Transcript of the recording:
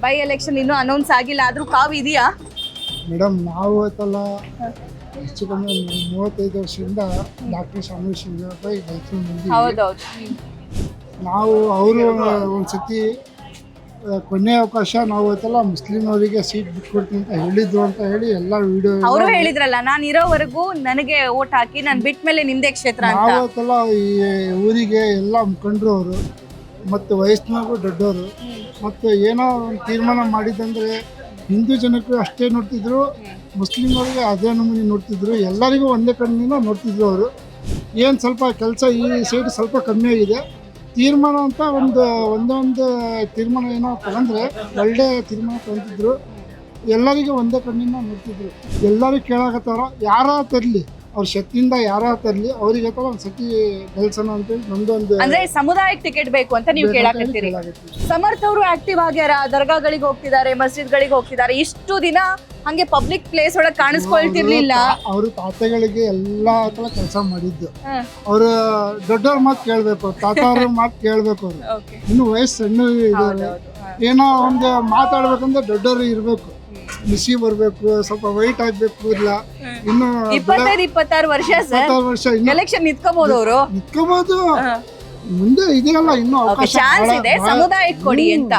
By election ಇನ್ನೂ announce ಆಗಿಲ್ಲ, ಆದ್ರೂ ಕಾವು ಇದೆಯಾ? ಮೇಡಮ್ ನಾವು ಆಯ್ತಲ್ಲ ಹೆಚ್ಚು ಕಮ್ಮಿ 35 ವರ್ಷದಿಂದ ಡಾಕ್ಟರ್ ಶಾಮೀರ್ ಶಿವಪೈ ಗೆಲ್ಸ್ಕೊಂಡು ಬಂದಿದ್ದೀವಿ. ಹೌದೌದು. ನಾವು ಅವರು ಒಂದ್ಸತಿ ಕೊನೆ ಅವಕಾಶ ನಾವು ಆಯ್ತಲ್ಲ ಮುಸ್ಲಿಂ ಅವರಿಗೆ ಸೀಟ್ ಬಿಟ್ಕೊಡ್ತೀನಿ ಅಂತ ಹೇಳಿದ್ರು ಅಂತ ಹೇಳಿ ಎಲ್ಲ ವಿಡಿಯೋ ಅವರು ಹೇಳಿದ್ರಲ್ಲ, ನಾನು ಇರೋವರೆಗೂ ನನಗೆ ಓಟ್ ಹಾಕಿ ನಾನು ಬಿಟ್ಟ ಮೇಲೆ ನಿಮ್ದೇ ಕ್ಷೇತ್ರ ಅಂತ. ನಾವು ಆಯ್ತಲ್ಲ ಈ ಊರಿಗೆ ಎಲ್ಲ ಮುಖಂಡರು ಅವರು ಮತ್ತು ವಯಸ್ಸಿನಾಗೂ ದೊಡ್ಡವರು ಮತ್ತು ಏನೋ ಒಂದು ತೀರ್ಮಾನ ಮಾಡಿದಂದರೆ ಹಿಂದೂ ಜನಕ್ಕೂ ಅಷ್ಟೇ ನೋಡ್ತಿದ್ರು, ಮುಸ್ಲಿಮರಿಗೆ ಅದೇ ನಮೂನಿ ನೋಡ್ತಿದ್ರು, ಎಲ್ಲರಿಗೂ ಒಂದೇ ಕಣ್ಣಿನ ನೋಡ್ತಿದ್ರು ಅವರು. ಏನು ಸ್ವಲ್ಪ ಕೆಲಸ ಈ ಸೈಡ್ ಸ್ವಲ್ಪ ಕಮ್ಮಿ ಆಗಿದೆ. ತೀರ್ಮಾನ ಅಂತ ಒಂದೊಂದು ತೀರ್ಮಾನ ಏನೋ ತಗೊಂಡ್ರೆ ಒಳ್ಳೆ ತೀರ್ಮಾನ ತಗೊಂತಿದ್ರು, ಎಲ್ಲರಿಗೂ ಒಂದೇ ಕಣ್ಣಿನ ನೋಡ್ತಿದ್ರು. ಎಲ್ಲರೂ ಕೇಳಾಕತ್ತವ್ರ ಯಾರ ತರಲಿ ಅವ್ರ ಶಕ್ತಿಯಿಂದ ಯಾರ ತರಲಿ ಅವರಿಗೆ ಒಂದು ಸತಿ ಗೆಲ್ಸೋಣ ಅಂತೇಳಿ ನಮ್ದೊಂದು ಅಂದ್ರೆ ಸಮುದಾಯಕ್ಕೆ ಟಿಕೆಟ್ ಬೇಕು ಅಂತ ನೀವು ಕೇಳಾಕತ್ತೀರಿ. ಸಮರ್ಥ್ ಅವರು ಆಕ್ಟಿವ್ ಆಗ್ಯಾರ, ದರ್ಗಾಗಳಿಗೆ ಹೋಗ್ತಿದ್ದಾರೆ, ಮಸ್ಜಿದ್ಗಳಿಗೆ ಹೋಗ್ತಿದ್ದಾರೆ. ಇಷ್ಟು ದಿನ ಹಂಗೆ ಪಬ್ಲಿಕ್ ಪ್ಲೇಸ್ ಒಳಗೆ ಕಾಣಿಸ್ಕೊಳ್ತಿರ್ಲಿಲ್ಲ. ಅವರು ತಾತಗಳಿಗೆ ಎಲ್ಲ ಕೆಲಸ ಮಾಡಿದ್ದು. ಅವರು ದೊಡ್ಡವ್ರ ಮಾತು ಕೇಳಬೇಕು, ತಾತ ಅವ್ರ ಮಾತು ಕೇಳಬೇಕು. ಅವರು ಇನ್ನು ವಯಸ್ಸು ಸಣ್ಣ ಇದ್ದಾರೆ, ಏನೋ ಒಂದು ಮಾತಾಡ್ಬೇಕಂದ್ರೆ ದೊಡ್ಡವರು ಇರಬೇಕು, ಬಿಸಿ ಬರಬೇಕು, ಸ್ವಲ್ಪ ವೈಟ್ ಆಗ್ಬೇಕು. ಇಲ್ಲ ಇನ್ನು 25-26 ವರ್ಷ ಎಲೆಕ್ಷನ್ ನಿಂತ್ಕೋಬಹುದು, ಅವರು ನಿಂತ್ಕೋಬಹುದು. ಮುಂದೆ ಇದೆಯಲ್ಲ ಇನ್ನು ಅವಕಾಶ ಚಾನ್ಸ್ ಇದೆ, ಸಮುದಾಯಕ್ಕೆ ಕೊಡಿ ಅಂತ.